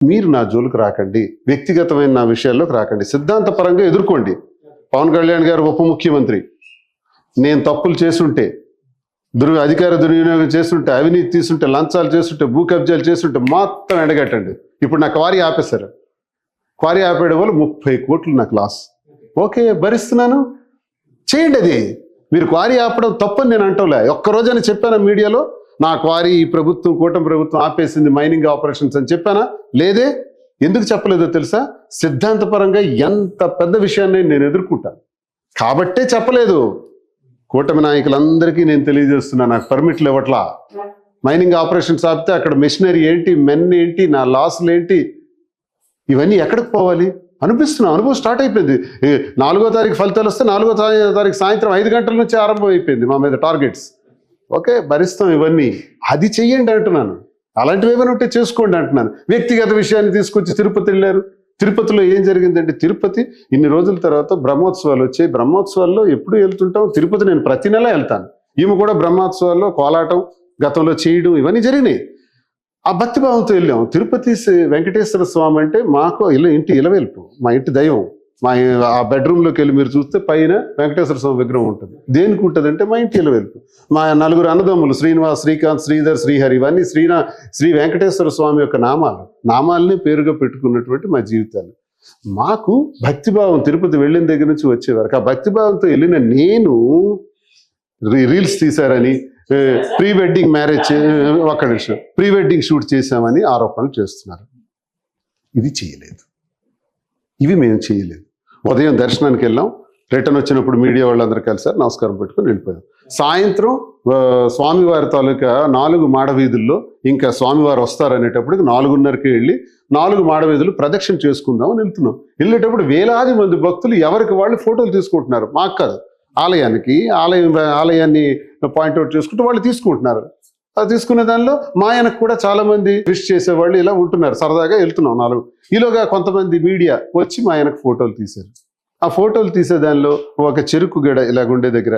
మీరు నా జోలికి రాకండి, వ్యక్తిగతమైన నా విషయాల్లోకి రాకండి, సిద్ధాంతపరంగా ఎదుర్కోండి. పవన్ కళ్యాణ్ గారు ఉప ముఖ్యమంత్రి, నేను తప్పులు చేసుంటే, అధికార దుర్వినియోగం చేస్తుంటే, అవినీతి తీసుంటే, లంచాలు చేస్తుంటే, భూ కబ్జాలు చేస్తుంటే మొత్తం ఎండగట్టండి. ఇప్పుడు నా క్వారీ ఆపేశారు. క్వారీ ఆపేయడం వల్ల 30 కోట్లు నాకు లాస్. ఓకే, భరిస్తున్నాను, చేయండి. అది మీరు క్వారీ ఆపడం తప్పని నేను అంటలే. ఒక్కరోజని చెప్పానా మీడియాలో నా క్వారీ ఈ ప్రభుత్వం, కూటమి ప్రభుత్వం ఆపేసింది మైనింగ్ ఆపరేషన్స్ అని చెప్పానా? లేదే. ఎందుకు చెప్పలేదో తెలుసా? సిద్ధాంతపరంగా ఎంత పెద్ద విషయాన్ని నేను ఎదుర్కొంటాను కాబట్టే చెప్పలేదు. కూటమి నాయకులందరికీ నేను తెలియజేస్తున్నా, నాకు పర్మిట్లు ఇవ్వట్లా. మైనింగ్ ఆపరేషన్స్ ఆపితే అక్కడ మెషినరీ ఏంటి, మెన్ ఏంటి, నా లాసులు ఏంటి, ఇవన్నీ ఎక్కడికి పోవాలి అనిపిస్తున్నా. అనుభవం స్టార్ట్ అయిపోయింది. 4వ తారీఖు ఫలితాలు వస్తే 4వ తారీఖు సాయంత్రం 5 గంటల నుంచి ఆరంభం అయిపోయింది మా మీద టార్గెట్స్. ఓకే, భరిస్తాం ఇవన్నీ. అది చెయ్యండి అంటున్నాను. అలాంటివి ఏమైనా ఉంటే చేసుకోండి అంటున్నాను. వ్యక్తిగత విషయాన్ని తీసుకొచ్చి తిరుపతి వెళ్ళారు. తిరుపతిలో ఏం జరిగిందంటే, తిరుపతి ఇన్ని రోజుల తర్వాత బ్రహ్మోత్సవాలు వచ్చాయి. బ్రహ్మోత్సవాల్లో ఎప్పుడు వెళ్తుంటాం, తిరుపతి నేను ప్రతి నెల వెళ్తాను. ఈమె కూడా బ్రహ్మోత్సవాల్లో కోలాటం గతంలో చేయడం ఇవన్నీ జరిగినాయి. ఆ భక్తిభావంతో వెళ్ళాం. తిరుపతి వెంకటేశ్వర స్వామి అంటే మాకు ఇంటి ఇలవేల్పు, మా ఇంటి దైవం. ఆ బెడ్రూమ్లోకి వెళ్ళి మీరు చూస్తే పైన వెంకటేశ్వర స్వామి విగ్రహం ఉంటుంది. దేనికి ఉంటుంది అంటే మా ఇంటి ఇలవేల్పు. మా 4 అన్నదమ్ములు శ్రీనివాస్, శ్రీకాంత్, శ్రీధర్, శ్రీహరి, ఇవన్నీ శ్రీ వెంకటేశ్వర స్వామి యొక్క నామాలని పేరుగా పెట్టుకున్నటువంటి మా జీవితాలు. మాకు భక్తిభావం తిరుపతి వెళ్ళిన దగ్గర నుంచి వచ్చే వరకు ఆ భక్తిభావంతో వెళ్ళిన నేను రీల్స్ తీశారని, ప్రీ వెడ్డింగ్ మ్యారేజ్, ఒక్క నిమిషం, ప్రీ వెడ్డింగ్ షూట్ చేశామని ఆరోపణలు చేస్తున్నారు. ఇది చేయలేదు, ఇవి మేము చేయలేదు. ఉదయం దర్శనానికి వెళ్ళాం, రిటర్న్ వచ్చినప్పుడు మీడియా వాళ్ళందరూ కలిసారు, నమస్కారం పెట్టుకొని వెళ్ళిపోయాం. సాయంత్రం స్వామివారి తాలూకా 4 మాడవీధుల్లో ఇంకా స్వామివారు వస్తారనేటప్పటికి 4:30కి వెళ్ళి 4 మాడవీధులు ప్రదక్షిణ చేసుకుందాం అని వెళ్తున్నాం. వెళ్ళేటప్పుడు వేలాది మంది భక్తులు ఎవరికి వాళ్ళు ఫోటోలు తీసుకుంటున్నారు. మాకు కాదు, ఆలయాన్ని పాయింట్అవుట్ చేసుకుంటూ వాళ్ళు తీసుకుంటున్నారు. అది తీసుకునే దానిలో మా ఆయనకు కూడా చాలా మంది విష్ చేసేవాళ్ళు ఇలా ఉంటున్నారు. సరదాగా వెళ్తున్నాం 4. ఈలోగా కొంతమంది మీడియా వచ్చి మా ఆయనకు ఫోటోలు తీశారు. ఆ ఫోటోలు తీసే దానిలో ఒక చెరుకు గడ ఇలాగుండే దగ్గర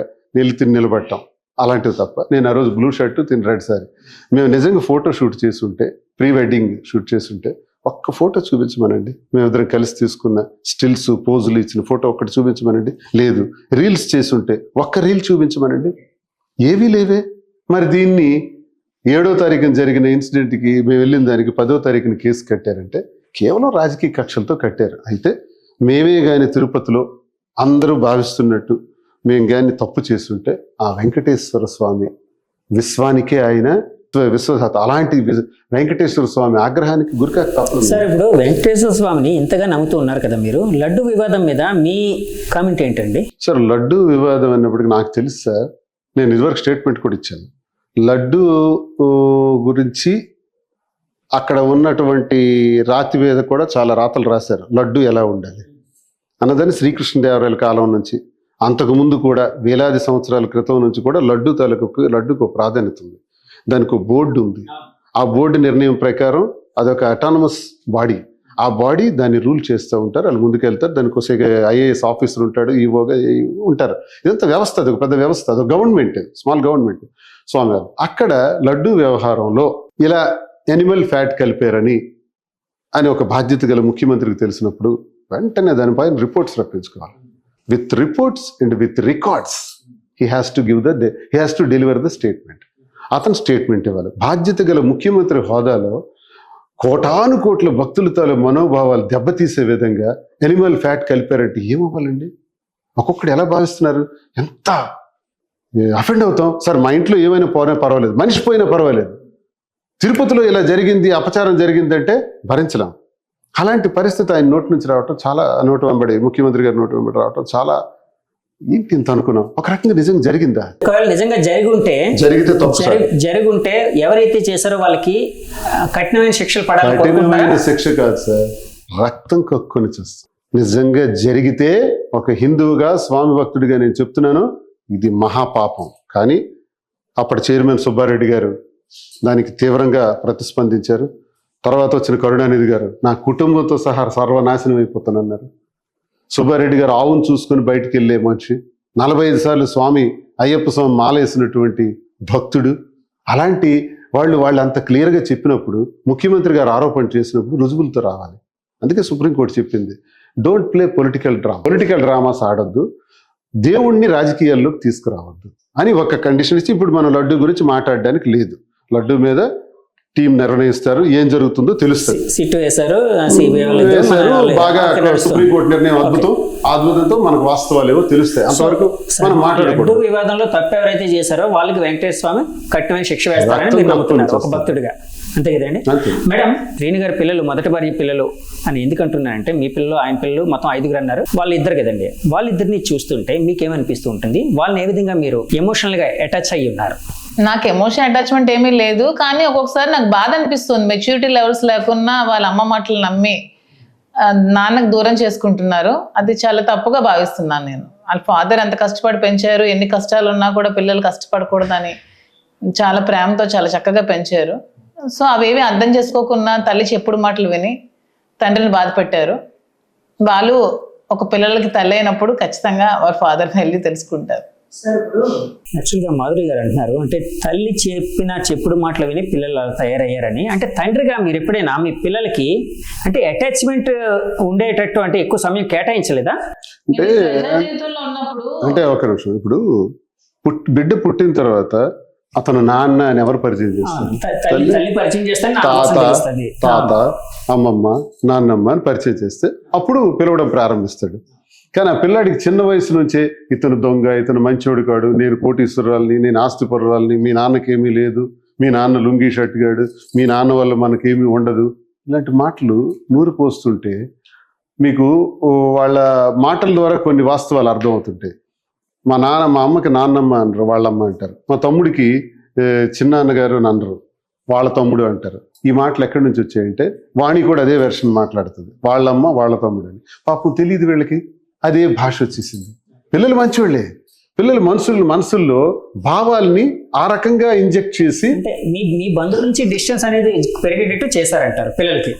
నిలబడటం, అలాంటివి తప్ప. నేను ఆ రోజు బ్లూ షర్టు, తిని రెడ్ సారీ. మేము నిజంగా ఫోటో షూట్ చేస్తుంటే, ప్రీ వెడ్డింగ్ షూట్ చేస్తుంటే ఒక్క ఫోటో చూపించమనండి. మేమిద్దరం కలిసి తీసుకున్న స్టిల్స్, పోజులు ఇచ్చిన ఫోటో ఒక్కటి చూపించమనండి. లేదు. రీల్స్ చేస్తుంటే ఒక్క రీల్ చూపించమనండి. ఏవీ లేవే. మరి దీన్ని 7వ తారీఖున జరిగిన ఇన్సిడెంట్కి మేము వెళ్ళిన దానికి 10వ తారీఖున కేసు కట్టారంటే కేవలం రాజకీయ కక్షలతో కట్టారు. అయితే మేమే కానీ తిరుపతిలో అందరూ భావిస్తున్నట్టు మేము కానీ తప్పు చేస్తుంటే ఆ వెంకటేశ్వర స్వామి విశ్వానికే ఆయన విశ్వసాత. అలాంటి వెంకటేశ్వర స్వామి ఆగ్రహానికి గురికాక తప్పదు. సార్, ఇప్పుడు వెంకటేశ్వర స్వామిని ఇంతగా నమ్ముతూ ఉన్నారు కదా మీరు, లడ్డు వివాదం మీద మీ కామెంట్ ఏంటండి? సార్, లడ్డు వివాదం అన్నప్పటికీ నాకు తెలుసు సార్, నేను ఇదివరకు స్టేట్మెంట్ కూడా ఇచ్చాను. లడ్డు గురించి అక్కడ ఉన్నటువంటి రాతి మీద కూడా చాలా రాతలు రాశారు. లడ్డు ఎలా ఉండాలి అన్నదాన్ని శ్రీకృష్ణదేవరాయల కాలం నుంచి, అంతకుముందు కూడా వేలాది సంవత్సరాల క్రితం నుంచి కూడా లడ్డుకు ప్రాధాన్యత ఉంది. దానికి ఒక బోర్డు ఉంది. ఆ బోర్డు నిర్ణయం ప్రకారం అదొక అటానమస్ బాడీ. ఆ బాడీ దాన్ని రూల్ చేస్తూ ఉంటారు. వాళ్ళు ముందుకెళ్తారు. దానికోసం ఐఏఎస్ ఆఫీసర్ ఉంటాడు, ఈవోగా ఉంటారు. ఇదంతా వ్యవస్థ, అదొక పెద్ద వ్యవస్థ, అదొక గవర్నమెంట్, స్మాల్ గవర్నమెంట్. స్వామివారు అక్కడ లడ్డు వ్యవహారంలో ఇలా ఎనిమల్ ఫ్యాట్ కలిపారని ఒక బాధ్యత గల ముఖ్యమంత్రికి తెలిసినప్పుడు వెంటనే దానిపైన రిపోర్ట్స్ రప్పించుకోవాలి. With reports and with records he has to deliver the statement. అతను స్టేట్మెంట్ ఇవ్వాలి. బాధ్యత గల ముఖ్యమంత్రి హోదాలో కోటాను కోట్ల భక్తులతో మనోభావాలు దెబ్బతీసే విధంగా ఎనిమల్ ఫ్యాట్ కలిపారంటే ఏమవ్వాలండి? ఒక్కొక్కడు ఎలా భావిస్తున్నారు? ఎంత అఫెండ్ అవుతాం సార్. మా ఇంట్లో ఏమైనా పోయినా పర్వాలేదు, మనిషి పోయినా పర్వాలేదు. తిరుపతిలో ఇలా జరిగింది, అపచారం జరిగిందంటే భరించలేం. అలాంటి పరిస్థితి ఆయన నోటి నుంచి రావటం, చాలా ముఖ్యమంత్రి గారి నోటి వెంబడి రావటం చాలా ఏంటి ఇంత అనుకున్నాం. ఒక రకంగా నిజంగా జరిగిందా? ఒకవేళ నిజంగా జరుగుంటే ఎవరైతే చేశారో వాళ్ళకి కఠినమైన శిక్షలు పడాలి. కఠినమైన శిక్ష కాదు సార్, రక్తం కక్కుని చేస్తాం. నిజంగా జరిగితే ఒక హిందువుగా, స్వామి భక్తుడిగా నేను చెప్తున్నాను, ఇది మహాపాపం. కానీ అప్పటి చైర్మన్ సుబ్బారెడ్డి గారు దానికి తీవ్రంగా ప్రతిస్పందించారు. తర్వాత వచ్చిన కరుణానిధి గారు నా కుటుంబంతో సహా సర్వనాశనం అయిపోతానన్నారు. సుబ్బారెడ్డి గారు ఆవును చూసుకుని బయటికి వెళ్ళే మనిషి, 45 సార్లు అయ్యప్ప స్వామి మాలేసినటువంటి భక్తుడు. అలాంటి వాళ్ళు అంత క్లియర్గా చెప్పినప్పుడు, ముఖ్యమంత్రి గారు ఆరోపణ చేసినప్పుడు రుజువులతో రావాలి. అందుకే సుప్రీంకోర్టు చెప్పింది, డోంట్ ప్లే పొలిటికల్ డ్రామాస్ ఆడొద్దు, దేవుణ్ణి రాజకీయాల్లోకి తీసుకురావద్దు అని ఒక కండిషన్ ఇచ్చి ఇప్పుడు మనం లడ్డు గురించి మాట్లాడడానికి లేదు. లడ్డు మీద టీం నిర్ణయిస్తారు, ఏం జరుగుతుందో తెలుస్తుంది. సిట్ వేశారు, సిబిఐ వాళ్ళు వేశారు, బాగా సుప్రీంకోర్టు నిర్ణయం అద్భుతంతో మనకు వాస్తవాలు ఏవో తెలుస్తాయి. అంతవరకు మనం లడ్డు మాట్లాడకూడదు. వివాదంలో తప్పు ఎవరైతే చేశారో వాళ్ళకి వెంకటేశ్వర స్వామి కఠినమైన శిక్ష వేస్తారని మీరు నమ్ముతున్నారు ఒక భక్తుడిగా, అంతే కదండి? అంతే. మేడం, శ్రీని గారి పిల్లలు మొదటి భార్య పిల్లలు అని ఎందుకు అంటున్నారంటే, మీ పిల్లలు ఆయన పిల్లలు మొత్తం 5 అన్నారు, వాళ్ళు ఇద్దరు కదండి. వాళ్ళిద్దరిని చూస్తుంటే మీకేమనిపిస్తూ ఉంటుంది? వాళ్ళని ఏ విధంగా మీరు ఎమోషనల్ గా అటాచ్ అయ్యి ఉన్నారు? నాకు ఎమోషన్ అటాచ్మెంట్ ఏమీ లేదు, కానీ ఒక్కొక్కసారి నాకు బాధ అనిపిస్తుంది. మెచ్యూరిటీ లెవెల్స్ లేకున్నా వాళ్ళ అమ్మ మాటలు నమ్మి నాన్నకు దూరం చేసుకుంటున్నారు. అది చాలా తప్పుగా భావిస్తున్నాను నేను. వాళ్ళ ఫాదర్ ఎంత కష్టపడి పెంచారు, ఎన్ని కష్టాలు ఉన్నా కూడా పిల్లలు కష్టపడకూడదని చాలా ప్రేమతో చాలా చక్కగా పెంచారు. సో అవేవి అర్థం చేసుకోకుండా తల్లి చెప్పుడు మాటలు విని తండ్రిని బాధ పెట్టారు. వాళ్ళు ఒక పిల్లలకి తల్లి అయినప్పుడు ఖచ్చితంగా వాళ్ళ ఫాదర్ని వెళ్ళి తెలుసుకుంటారు. యాక్చువల్గా మాధురి గారు అంటున్నారు, అంటే తల్లి చెప్పిన చెప్పుడు మాటలు విని పిల్లలు అలా తయారయ్యారని. అంటే తండ్రిగా మీరు ఎప్పుడైనా మీ పిల్లలకి అంటే అటాచ్మెంట్ ఉండేటట్టు అంటే ఎక్కువ సమయం కేటాయించలేదా? అంటే ఒక నిమిషం, ఇప్పుడు బిడ్డ పుట్టిన తర్వాత అతను నాన్న అని ఎవరు పరిచయం చేస్తారు? తల్లి పరిచయం చేస్తే తాత, అమ్మమ్మ, నాన్నమ్మ అని పరిచయం చేస్తే అప్పుడు పిలవడం ప్రారంభిస్తాడు. కానీ ఆ పిల్లాడికి చిన్న వయసు నుంచే ఇతను దొంగ, ఇతను మంచోడు కాడు, నేను కోటీశ్వరాల్ని, నేను ఆస్తిపరురాల్ని, మీ నాన్నకేమీ లేదు, మీ నాన్న లుంగీ షర్ట్ గాడు, మీ నాన్న వల్ల మనకేమీ ఉండదు, ఇలాంటి మాటలు నూరు పోస్తుంటే మీకు వాళ్ళ మాటల ద్వారా కొన్ని వాస్తవాలు అర్థమవుతుంటాయి. మా అమ్మకి నాన్నమ్మ అనరు, వాళ్ళమ్మ అంటారు. మా తమ్ముడికి చిన్నాన్నగారు అని అనరు, వాళ్ళ తమ్ముడు అంటారు. ఈ మాటలు ఎక్కడి నుంచి వచ్చాయంటే వాణి కూడా అదే వెర్షన్ మాట్లాడుతుంది, వాళ్ళమ్మ వాళ్ళ తమ్ముడు అని. పాపం తెలియదు వీళ్ళకి, అదే భాష వచ్చేసింది. పిల్లలు మంచివాళ్ళే, పిల్లలు మనసుల్లో భావాల్ని ఆ రకంగా ఇంజెక్ట్ చేసి అంటే మీ బంధువుల నుంచి డిస్టెన్స్ అనేది పెరిగేటట్టు చేశారంటారు పిల్లలకి.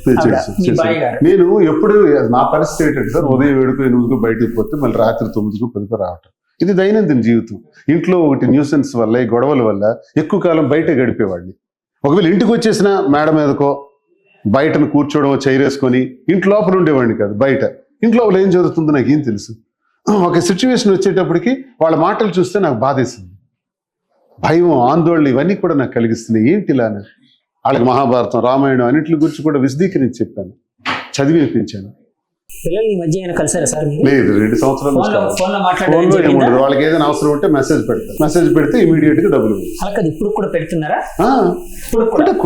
నేను ఎప్పుడు నా పరిస్థితి ఏంటంటే సార్, ఉదయం 7-8 బయటకు పోతే మళ్ళీ రాత్రి 9-10 రావటం. ఇది దైనందిన జీవితం. ఇంట్లో ఒకటి న్యూసెన్స్ వల్ల, ఈ గొడవల వల్ల ఎక్కువ కాలం బయట గడిపేవాడిని. ఒకవేళ ఇంటికి వచ్చేసిన మేడ మీదకో బయటను కూర్చోవడం చైరేసుకొని ఇంటి లోపల ఉండేవాడిని కాదు, బయట. ఇంట్లో వాళ్ళు ఏం జరుగుతుందో నాకు ఏం తెలుసు. ఒక సిచ్యువేషన్ వచ్చేటప్పటికి వాళ్ళ మాటలు చూస్తే నాకు బాధేసింది. భయం, ఆందోళన ఇవన్నీ కూడా నాకు కలిగిస్తున్నాయి. ఏంటి ఇలా వాళ్ళకి మహాభారతం, రామాయణం అన్నింటి గురించి కూడా విశదీకరించి చెప్పాను, చదివి వినిపించాను. పిల్లలు ఈ మధ్య ఏమైనా కలిసారా సార్? లేదు, 2 సంవత్సరాలు ఫోన్లో ఏముండదు. వాళ్ళకి ఏదైనా అవసరం ఉంటే మెసేజ్ పెడతారు, మెసేజ్ పెడితే ఇమీడియట్ గా డబ్బులు. అలా ఇప్పుడు కూడా పెడుతున్నారా? ఇప్పటికి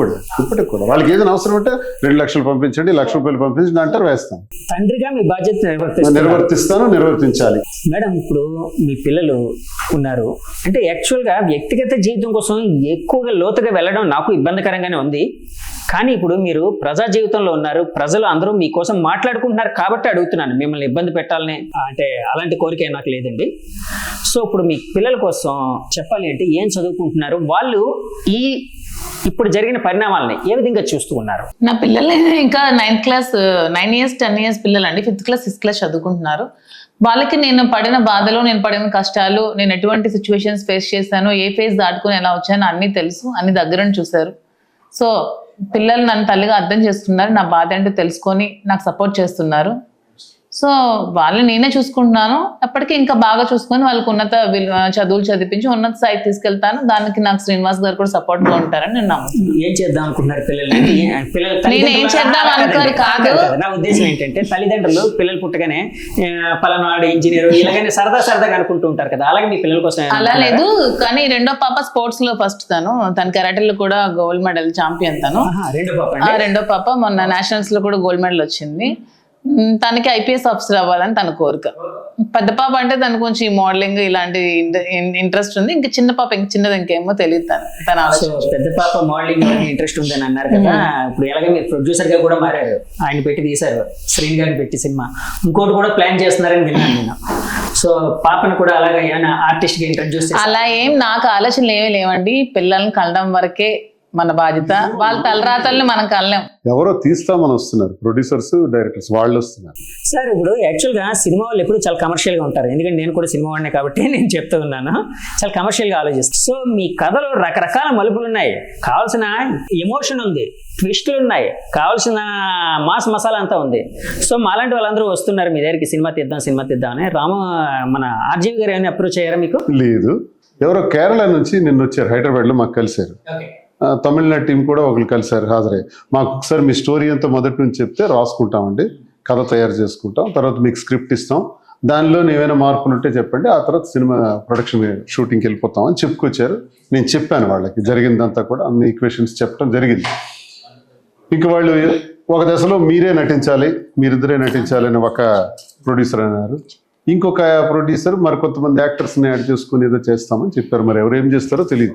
కూడా వాళ్ళకి ఏదైనా అవసరం ఉంటే 2 లక్షలు పంపించండి, 1 లక్ష రూపాయలు పంపించండి అంటారు, వేస్తాను. తండ్రిగా మీ బాధ్యత నిర్వర్తించాలి. మేడం, ఇప్పుడు మీ పిల్లలు ఉన్నారు అంటే యాక్చువల్గా వ్యక్తిగత జీవితం కోసం ఎక్కువగా లోతుగా వెళ్ళడం నాకు ఇబ్బందికరంగానే ఉంది. కానీ ఇప్పుడు మీరు ప్రజా జీవితంలో ఉన్నారు, ప్రజలు అందరూ మీకోసం మాట్లాడుకుంటున్నారు కాబట్టి అడుగుతున్నాను. మిమ్మల్ని ఇబ్బంది పెట్టాలని అంటే అలాంటి కోరిక నాకు లేదండి. సో ఇప్పుడు మీ పిల్లల కోసం చెప్పాలి అంటే ఏం చదువుకుంటున్నారు, వాళ్ళు ఇప్పుడు జరిగిన పరిణామాలని ఏ విధంగా చూస్తూ ఉన్నారు? నా పిల్లలు ఇంకా 9th క్లాస్ 9 years 10 years పిల్లలు అండి. 5th క్లాస్ 6th క్లాస్ చదువుకుంటున్నారు. వాళ్ళకి నేను పడిన బాధలు, నేను పడిన కష్టాలు, నేను ఎటువంటి సిచ్యువేషన్స్ ఫేస్ చేశాను, ఏ ఫేజ్ దాటుకుని ఎలా వచ్చానో అన్నీ తెలుసు, అన్ని దగ్గర చూశారు. సో పిల్లలు నన్ను తల్లిగా అర్థం చేసుకున్నారు, నా బాధ ఏంటో తెలుసుకొని నాకు సపోర్ట్ చేస్తున్నారు. సో వాళ్ళని నేనే చూసుకుంటున్నాను. అప్పటికి ఇంకా బాగా చూసుకొని వాళ్ళకి ఉన్నత చదువులు చదివించి ఉన్నత స్థాయికి తీసుకెళ్తాను. దానికి నాకు శ్రీనివాస్ గారు కూడా సపోర్ట్ గా ఉంటారని నేను నమ్ముతున్నాను. ఏం చేద్దాం అనుకుంటున్నారు పిల్లలు? నేను ఏం చేద్దాం అనుకోని కాదు, నా ఉద్దేశం ఏంటంటే తల్లిదండ్రులు పిల్లలు పుట్టగానే పలానాడు ఇంజనీర్ ఇలాగనే సరదాగా అనుకుంటూ ఉంటారు కదా, అలాగే మీ పిల్లల కోసం? అలా లేదు, కానీ రెండో పాప స్పోర్ట్స్ లో ఫస్ట్, తన కరాటేలో కూడా గోల్డ్ మెడల్ ఛాంపియన్. రెండో పాప మొన్న నేషనల్స్ లో కూడా గోల్డ్ మెడల్ వచ్చింది. తనకి IPS ఆఫీసర్ అవ్వాలని తన కోరిక. పెద్ద పాప అంటే తనకు కొంచెం మోడలింగ్ ఇలాంటి ఇంట్రెస్ట్ ఉంది. ఇంకా చిన్న పాప చిన్నది ఇంకేమో తెలియదు తన ఆలోచన. పెద్ద పాప మోడలింగ్ ఇంట్రెస్ట్ ఉందని అన్నారు కదా, ఇప్పుడు ఎలాగ మీరు ప్రొడ్యూసర్ గా కూడా మారారు, ఆయన పెట్టి తీశారు, శ్రీని గారిని పెట్టి సినిమా, ఇంకోటి కూడా ప్లాన్ చేస్తున్నారని విన్నాను నేను. సో పాపను కూడా అలాగే ఏమైనా ఆర్టిస్ట్ గా ఇంట్రడ్యూస్? అలా ఏం నాకు ఆలోచనలు ఏమీ లేవండి. పిల్లల్ని కలడం వరకే మన బాధ్యత. వాళ్ళ తలరాతల్ని మనం కలలేం. ఎవరో తీస్తామని వస్తున్నారు, ప్రొడ్యూసర్స్ డైరెక్టర్స్ వాళ్ళు వస్తున్నారు. సార్ ఇప్పుడు యాక్చువల్గా సినిమా వాళ్ళు ఎప్పుడు చాలా కమర్షియల్గా ఉంటారు, ఎందుకంటే నేను కూడా సినిమా వాడినే కాబట్టి నేను చెప్తూ ఉన్నాను, చాలా కమర్షియల్గా ఆలోచిస్తాను. సో మీ కథలో రకరకాల మలుపులు ఉన్నాయి, కావాల్సిన ఎమోషన్ ఉంది, ట్విస్టులు ఉన్నాయి, కావాల్సిన మాస్ మసాలా అంతా ఉంది. సో మాలాంటి వాళ్ళందరూ వస్తున్నారు మీ దగ్గరికి, సినిమా తీద్దాం అని. మన ఆర్జీవి గారు ఏమైనా అప్రోచ్ అయ్యారా మీకు? లేదు, ఎవరో కేరళ నుంచి నిన్న వచ్చారు, హైదరాబాద్లో మాకు కలిశారు. తమిళనాడు టీం కూడా ఒకరు కలిశారు, హాజరై మాకు ఒకసారి మీ స్టోరీ అంతా మొదటి నుంచి చెప్తే రాసుకుంటామండి, కథ తయారు చేసుకుంటాం, తర్వాత మీకు స్క్రిప్ట్ ఇస్తాం, దానిలో ఏమైనా మార్పులు ఉంటే చెప్పండి, ఆ తర్వాత సినిమా ప్రొడక్షన్ షూటింగ్కి వెళ్ళిపోతాం అని చెప్పుకొచ్చారు. నేను చెప్పాను వాళ్ళకి జరిగిందంతా కూడా, అన్ని ఈక్వేషన్స్ చెప్పడం జరిగింది. ఇంక వాళ్ళు ఒక దశలో మీరే నటించాలి, మీరిద్దరే నటించాలి అని ఒక ప్రొడ్యూసర్ అన్నారు. ఇంకొక ప్రొడ్యూసర్ మరి కొంతమంది యాక్టర్స్ని యాడ్ చేసుకుని ఏదో చేస్తామని చెప్పారు. మరి ఎవరు ఏం చేస్తారో తెలియదు.